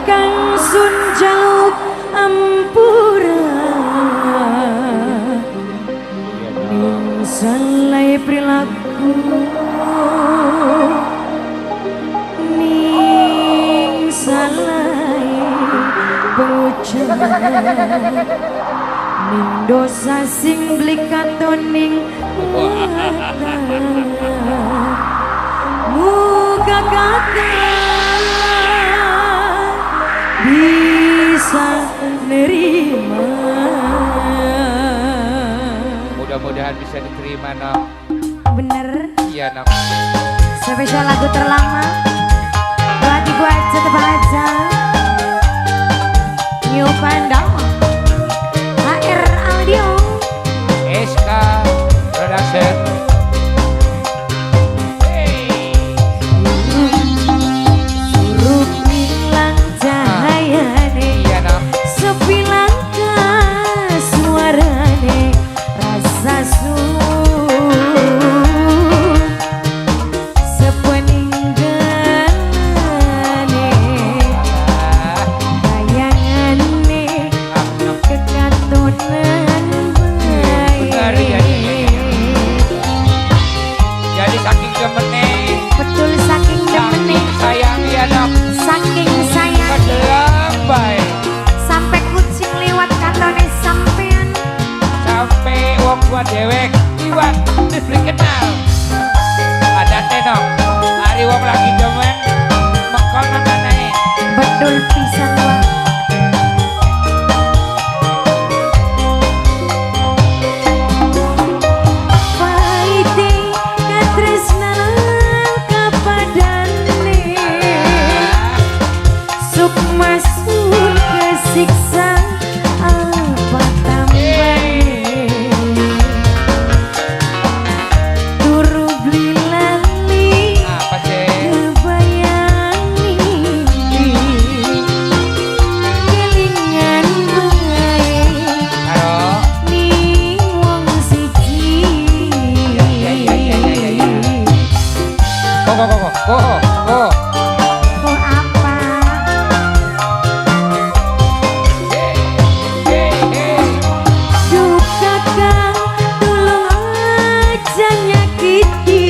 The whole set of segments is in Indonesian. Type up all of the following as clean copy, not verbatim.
Kang Sun jaluk ampura ning salai perilaku ning salai pengucap ning dosa sing blikaton ning mata muga kakak bisa nerima. Mudah-mudahan bisa diterima, Nok. Bener. Iya, Nok. Spesial lagu terlama buat ibu aja tebak aja. New Pandang HR Audio SK Production. Suruh bilang cahayane sepi langkah suarane rasa sepeninggalane bayangane kekatonan baik. Jadi saking gemene, Betul saking demene, sayang ya, Nok. saking sayang Kedelang baik. sampai kucing liwat katone sampean. Sampai wong tua dewek liwat dibeli kenal. Ada tenok, hari wong lagi demen mekong nanane. Betul pisan Wak. Paite katresnan kapadane sukmasur kesiksa apa tambane turu beli lali Apa sih? kebayani kelingan bae Halo. ning wong siji. Kok. Kok apa? Duh kakang tulung aja nyakiti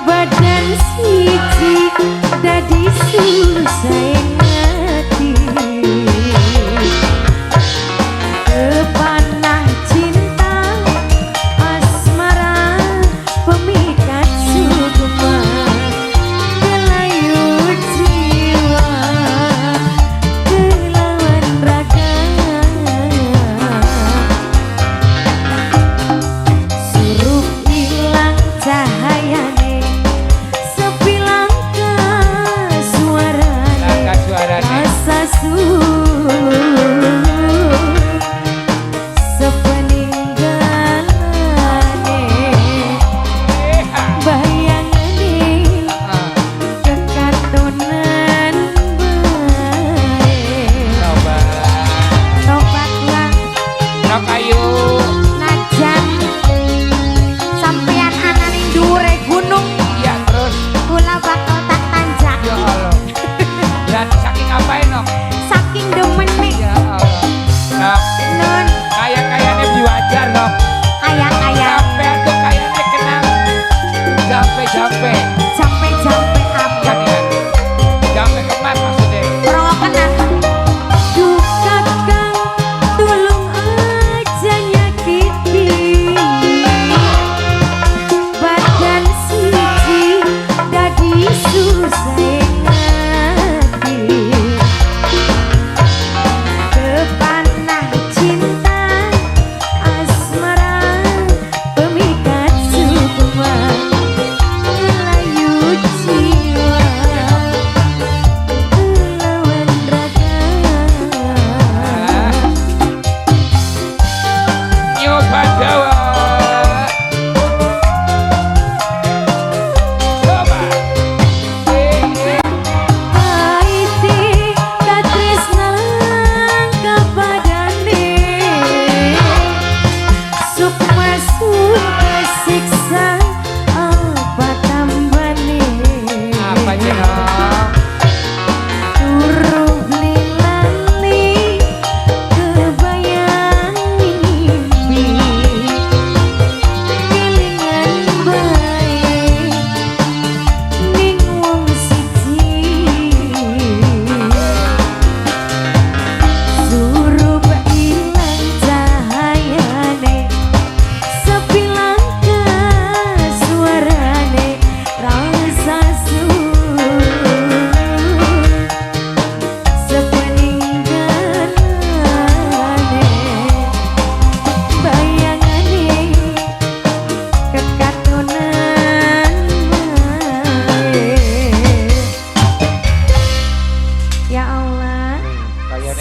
badan siji dadi susah ngati kepanah cinta asmara pemikat sukma kelayu jiwa kelawan raga suruh hilang cahayane sepi langkah suarane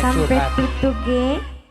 Sampai curhat. tutup ge.